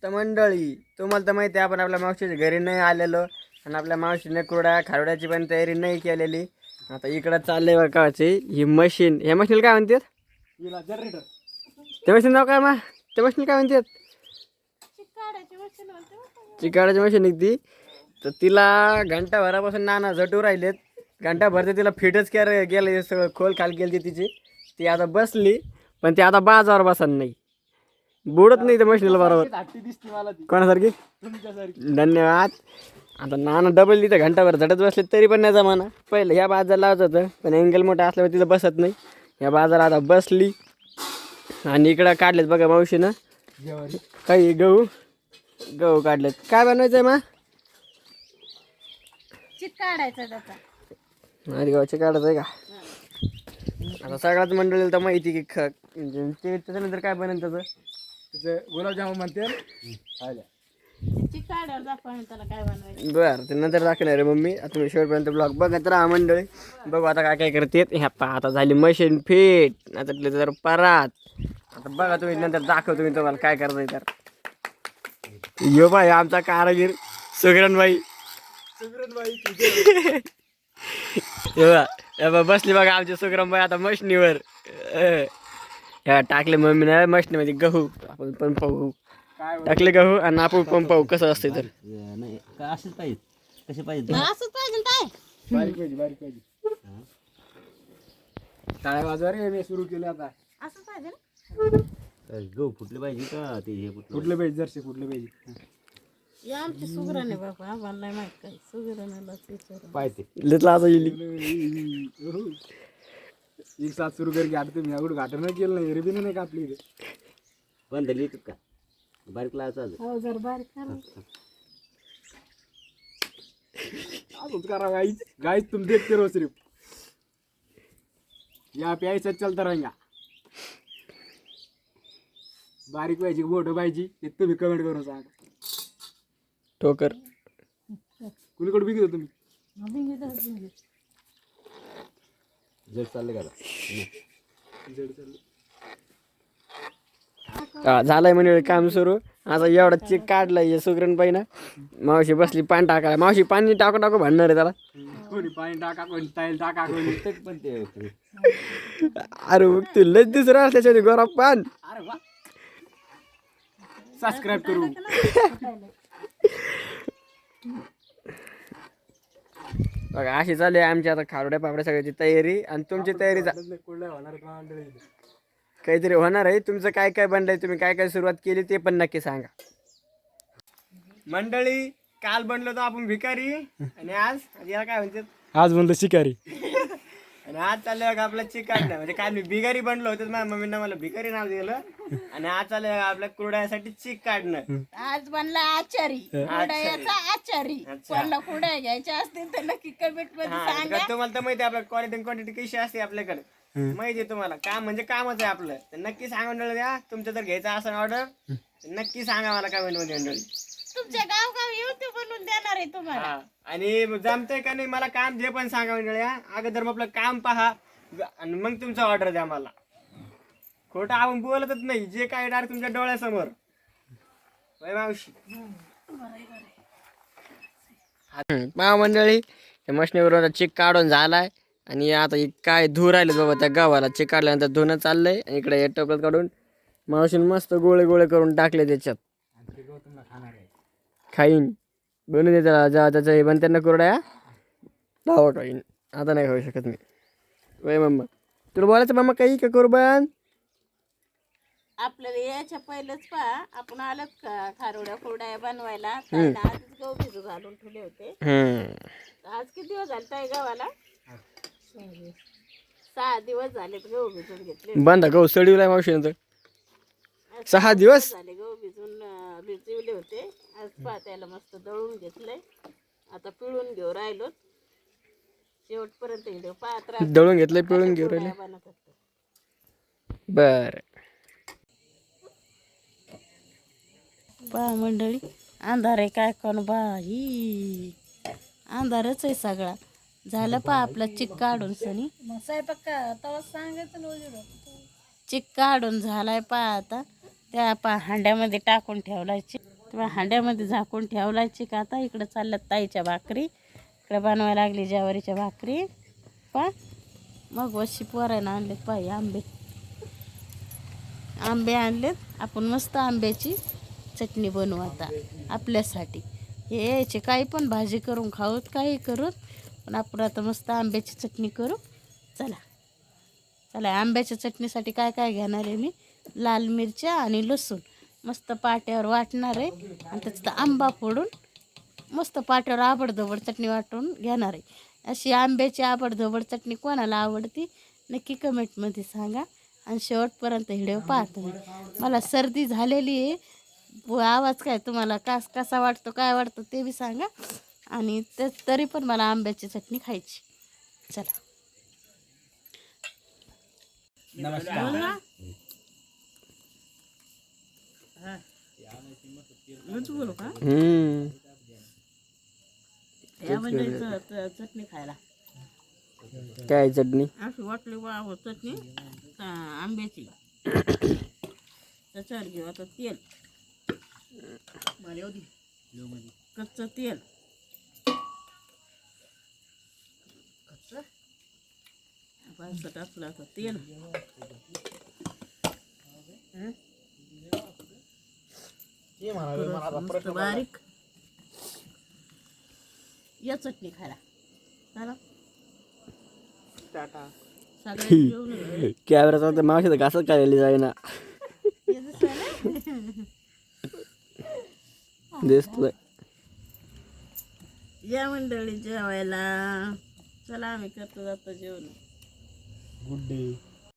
तर मंडळी तुम्हाला तर माहिती आहे आपण आपल्या मावशीच्या घरी नाही आलेलो आणि आपल्या मावशीने कुरड्या खारवड्याची पण तयारी नाही केलेली. आता इकडं चाललंय बघा काची ही मशीन. ह्या मशीनला काय म्हणतात? जनरेटर. त्या मशीन नाव काय मा? त्या मशीन काय म्हणतात? चिकाडाची मशीन निघती. तर तिला घंटाभरापासून नाना झटू राहिलेत. घंटाभर तर तिला फिटच गेलं सगळं खोल खाल केली तिची. ती आता बसली पण ती आता बाजावर बसत नाही, बुडत नाही त्या मशीनला बरोबर. कोणासारखी? धन्यवाद. आता नाना डबल तिथं घंटाभर झटत बसले तरी पण नाही जमाना. पहिलं ह्या बाजारला लावत होतं पण अँगल मोठा असल्यामुळे तिथं बसत नाही. ह्या बाजारात आता बसली आणि इकडं काढलेत बघा मावशीनं काही गहू काढलेत. काय बनवायचंय मा? चिक काढायचा त्याचा. अरे गावचे काढत आहे का? आता सगळ्याच मंडळीला तर माहिती की त्याच्यानंतर काय बनेल त्याचं गुलाबजामुन म्हणते. चिक काढायला दाखवा त्याला काय बनवायचं. बरं ते नंतर दाखवणार आहे मम्मी. आता तुम्ही शेवटपर्यंत ब्लॉग बघत राहा मंडळी. बघू आता काय काय करते. ह्या आता झाली मशीन फिट. आता जर परात. आता बघा तुम्ही नंतर दाखवतो मी तुम्हाला काय करायचं तर. यो बाई आमचा कारागीर सुगरणबाई. बसली बघा आमची सुगरणबाई आता मशनीवर. टाकले मम्मीने मशनीमध्ये गहू. आपण पण पाहू टाकले गहू आणि आपण पण पाहू कसं असते तर. नाही का असंच पाहिजे. कसे पाहिजे? असंच पाहिजे काय? बारीक पाहिजे. टाळ्या वाजवा रे. मी सुरू केलं आता. असंच पाहिजे ना. गहू फुटले पाहिजे का ते हे फुटलं पाहिजे जरसे फुटलं पाहिजे. हे आमची सुगरण आहे बाबा. आम्हाला नाही माहित काय सुगरणालाच विचारून. पाहिजे लिटला आता गेली. एक साथ सुरू कर घाट तुम्ही एवढं घाटं नाही केलं नाही रिबीन नाही कापली इथे. पण धरली का बारीक लावायचं अजून. हो जर बारीक करा. असंच करा गाईच तुम देखते रहो सिर्फ. या पे ऐसा चलता रहेगा. बारीक पाहिजे मोठं पाहिजे ते तुम्ही कमेंट करून सांगा. ठोकर कुणीकडे बिघतो तुम्ही? जड चालले का? झालंय म्हणजे काम सुरू. आता एवढा चिक काढलाय सुगरणबाई ना. मावशी बसली पाणी टाकायला. मावशी पाणी टाकू टाकू म्हणणार आहे त्याला. कोणी पाणी टाका कोणी ताईल टाका कोणी. पण ते अरे मग तू लस दुसरा त्याच्यामध्ये गोरा पान. अरे वा. सबस्क्राईब करू. बघा अशी चालू आहे आमची आता खारवड्या पापड्या सगळ्याची तयारी. आणि तुमची तयारी काहीतरी होणार आहे. तुमचं काय काय बनलंय, तुम्ही काय काय सुरुवात केली ते पण नक्की सांगा मंडळी. काल बनलो तर आपण भिकारी आणि आज याला काय म्हणतात, आज म्हणलं शिकारी. आणि आज चाललंय का आपलं चिक काढणं. म्हणजे काल मी भिकारी बनलो होतो, माझ्या मम्मीनं मला भिकारी नाव दिलं. आणि आज चाललंय आपल्या कुरड्यासाठी चिक काढणं. आज बनला आचारी. कुरडयाचा आचारी. कोणाला कुरड्या घ्यायच्या असतील तर नक्की कमेंट मध्ये सांगा. तुम्हाला तर माहिती आहे आपल्या क्वालिटी क्वांटिटी कशी असते आपल्याकडे. माहिती आहे तुम्हाला. काम म्हणजे कामच आहे आपलं. तर नक्की सांगा मंडळी. द्या तुमचं जर घ्यायचं असं ऑर्डर नक्की सांगा मला कमेंट मध्ये मंडळी. तुमच्या गावगाव युट्यूब बनवून देणार आहे तुम्हाला. आणि जमतंय का नाही मला काम जे पण सांगा मंडळी. अगोदर मग आपलं काम पहा आणि मग तुमचा ऑर्डर द्या मला. खोटं आपण बोलतच नाही. जे काय डायरेक्ट तुमच्या डोळ्यासमोर. मावशी पहा मंडळी मशनीवर चिक काढून झालाय. आणि आता काय धूर राहिले बाबा त्या गावाला. चिक काढल्यानंतर धुणं चाललंय. आणि इकडे हे टोकत काढून मावशीने मस्त गोळे गोळे करून टाकले त्याच्यात. खाईन बनून दे त्याला. जेव्हा त्याचं हे बनते ना कुरड्या लावा खाईन. आता नाही खाऊ शकत मी. वय मम्मा तुला बोलायचं मम्मा काही का कुरबान. आपल्याला याच्या पहिलेच पहा आपण आलं खारोड्या कुरड्या बनवायला. आधीच गहू भिजू घालून ठेवले होते. आज किती दिवस झाले ताई गावाला? 6 दिवस झाले गहू भिजून घेतले. बांधा गहू सडीवलाय मावशीनंतर 6 दिवस झाले गहू भिजवले होते. आज पहा त्याला मस्त दळून घेतलंय. आता पिळून घेऊ राहिलो. शेवटपर्यंत व्हिडिओ पहा. दळून घेतलंय पिळून घेऊ राहिले. बर पहा मंडळी अंधार आहे काय कोण बाई. अंधारच आहे सगळा. झालं पहा आपला चिक काढून सनी. चिक काढून झालाय पहा. आता त्या हांड्यामध्ये टाकून ठेवलाय चिक. तेव्हा हांड्यामध्ये झाकून ठेवलायची का आता इकडं चालल्यात ताईच्या भाकरी, इकडे बनवायला लागली ज्वारीच्या भाकरी पा. मग वशी पोरायनं आणलेत पाय आंबे आणलेत. आपण मस्त आंब्याची चटणी बनवू आता आपल्यासाठी. हे यायचे काही पण भाजी करून खाऊत काही करूत, पण आपण आता मस्त आंब्याची चटणी करू. चला चला, आंब्याच्या चटणीसाठी काय काय घेणार आहे मी, लाल मिरच्या आणि लसूण मस्त पाट्यावर वाटणार आहे आणि त्याच्यात आंबा फोडून मस्त पाट्यावर आबडधोबड चटणी वाटून घेणार आहे. अशी आंब्याची आबडधोबड चटणी कोणाला आवडती नक्की कमेंटमध्ये सांगा आणि शेवटपर्यंत व्हिडिओ पाहतो. मला सर्दी झालेली आहे, आवाज काय तुम्हाला कसा वाटतो काय वाटतं ते बी सांगा. आणि तरी पण मला आंब्याची चटणी खायची. चला नमस्कार. बोलू का चटणी खायला काय चटणी? अशी वाटली वा चटणी आंब्याची. त्याच्यावर घेऊ आता तेल, कच्चं तेल, असं टाकलं आता तेल. मस्त बारीक या चटणी खायला. चला सगळे जेवण कॅमेरा मावशी घासत खायला जाईना दिसतोय. या मंडळी जेवायला. चला आम्ही करतो जातो जेवण. Good day.